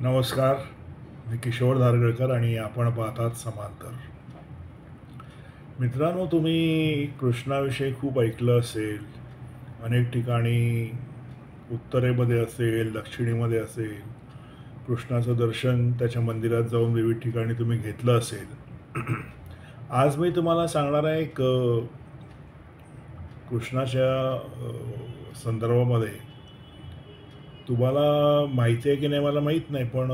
नमस्कार. मी किशोर धारगळकर आणि आपण पाहतात समांतर. मित्रांनो, तुम्ही कृष्णाविषयी खूप ऐकलं असेल. अनेक ठिकाणी उत्तरेमध्ये असेल, दक्षिणेमध्ये असेल, कृष्णाचं दर्शन त्याच्या मंदिरात जाऊन विविध ठिकाणी तुम्ही घेतलं असेल. आज मी तुम्हाला सांगणार आहे एक कृष्णाच्या संदर्भामध्ये. तुम्हाला माहिती आहे की नाही मला माहीत नाही, पण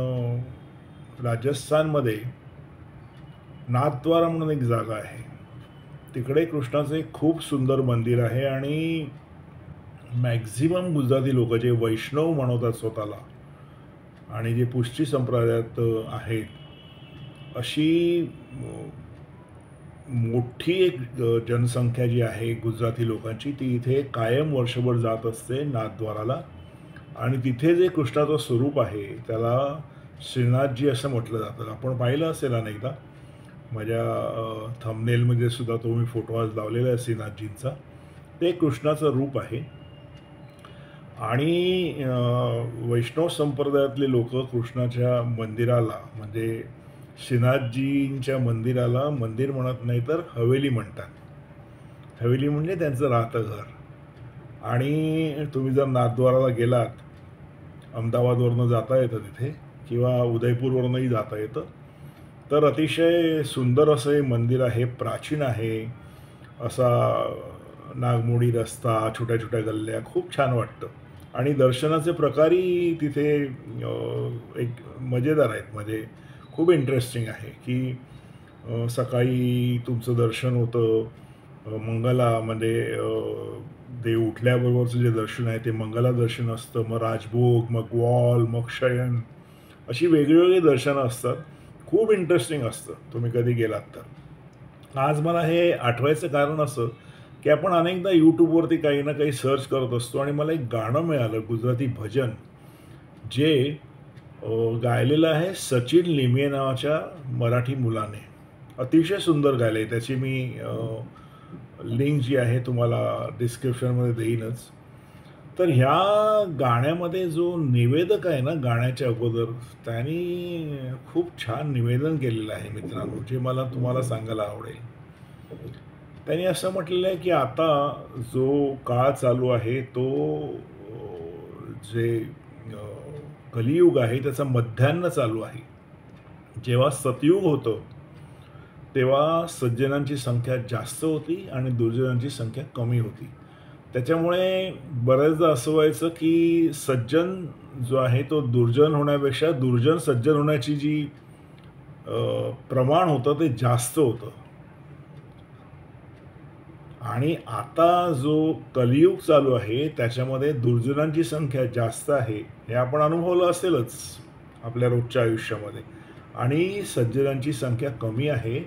राजस्थानमध्ये नाथद्वारा म्हणून एक जागा आहे. तिकडे कृष्णाचं एक खूप सुंदर मंदिर आहे आणि मॅक्झिमम गुजराती लोक जे वैष्णव म्हणवतात स्वतःला आणि जे पुष्टी संप्रदायात आहेत, अशी मोठी एक जनसंख्या जी आहे गुजराती लोकांची, ती इथे कायम वर्षभर जात असते नाथद्वाराला. आणि तिथे जे कृष्णाचं स्वरूप आहे त्याला श्रीनाथजी असं म्हटलं जातं. आपण पाहिलं असेल अनेकदा. माझ्या थंबनेलमध्ये सुद्धा तो मी फोटो आज लावलेला आहे श्रीनाथजींचा. ते कृष्णाचं रूप आहे. आणि वैष्णव संप्रदायातले लोक कृष्णाच्या मंदिराला, म्हणजे श्रीनाथजींच्या मंदिराला मंदिर म्हणत नाही तर हवेली म्हणतात. हवेली म्हणजे त्यांचं राहतं घर. आणि तुम्ही जर नाथद्वाराला गेलात, अहमदाबादवरनं जाता येतं तिथे किंवा उदयपूरवरूनही जाता येतं, तर अतिशय सुंदर असं हे मंदिर आहे. प्राचीन आहे. असा नागमोडी रस्ता, छोट्या छोट्या गल्ल्या, खूप छान वाटतं. आणि दर्शनाचे प्रकारही तिथे एक मजेदार आहेत. म्हणजे खूप इंटरेस्टिंग आहे की सकाळी तुमचं दर्शन होतं. मंगला म्हणजे देव उठल्याबरोबरचं जे दर्शन आहे ते मंगला दर्शन असतं. मग राजभोग, मग वॉल, मग शयन, अशी वेगळी दर्शनं असतात. खूप इंटरेस्टिंग असतं तुम्ही कधी गेलात तर. आज मला हे आठवायचं कारण असं की आपण अनेकदा यूट्यूबवरती काही ना काही सर्च करत असतो आणि मला एक गाणं मिळालं, गुजराती भजन, जे गायलेलं आहे सचिन लिमये नावाच्या मराठी मुलाने. अतिशय सुंदर गायलं आहे. त्याची मी लिंक जी आहे तुम्हाला डिस्क्रिप्शनमध्ये देईनच. तर ह्या गाण्यामध्ये जो निवेदक आहे ना गाण्याच्या अगोदर, त्यांनी खूप छान निवेदन केलेलं आहे मित्रांनो, जे मला तुम्हाला सांगायला आवडेल. त्यांनी असं म्हटलेलं आहे की आता जो काळ चालू आहे तो जे कलियुग आहे त्याचा मध्यान्ह चालू आहे. जेव्हा सतयुग होतं तेव्हा सज्जनांची संख्या जास्त होती आणि दुर्जनांची संख्या कमी होती. त्याच्यामुळे बऱ्याचदा असं व्हायचं की सज्जन जो आहे तो दुर्जन होण्यापेक्षा दुर्जन सज्जन होण्याची जी प्रमाण होतं ते जास्त होतं. आणि आता जो कलियुग चालू आहे त्याच्यामध्ये दुर्जनांची संख्या जास्त आहे, हे आपण अनुभवलं असेलच आपल्या रोजच्या आयुष्यामध्ये. आणि सज्जनांची संख्या कमी आहे.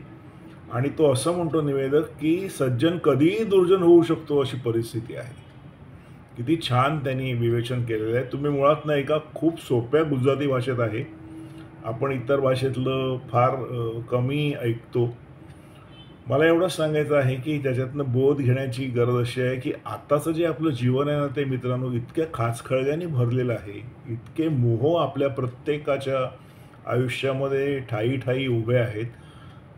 आणि तो असं म्हणतो निवेदक की सज्जन कधीही दुर्जन होऊ शकतो अशी परिस्थिती आहे. किती छान त्यांनी विवेचन केलेलं आहे. तुम्ही मुळात नाही का खूप सोप्या गुजराती भाषेत आहे. आपण इतर भाषेतलं फार कमी ऐकतो. मला एवढंच सांगायचं आहे की त्याच्यातनं बोध घेण्याची गरज अशी आहे की आत्ताचं जे आपलं जीवन आहे ना ते मित्रांनो इतक्या खाचखळग्याने भरलेलं आहे. इतके मोह आपल्या प्रत्येकाच्या आयुष्यामध्ये ठायी ठायी उभे आहेत.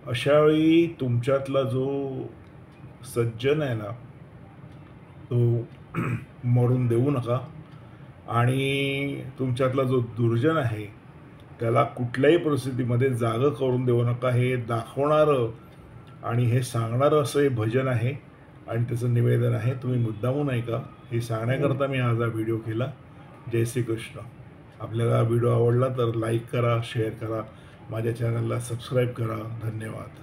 अशावेळी तुमच्यातला जो सज्जन आहे ना तो मरून देऊ नका. आणि तुमच्यातला जो दुर्जन आहे त्याला कुठल्याही परिस्थितीमध्ये जागं करून देऊ नका. हे दाखवणारं आणि हे सांगणारं असं हे भजन आहे आणि त्याचं निवेदन आहे. तुम्ही मुद्दामून ऐका. हे सांगण्याकरता मी आज हा व्हिडिओ केला. जय श्री कृष्ण. आपल्याला व्हिडिओ आवडला तर लाईक करा, शेअर करा, माझ्या चॅनलला सबस्क्राईब करा. धन्यवाद.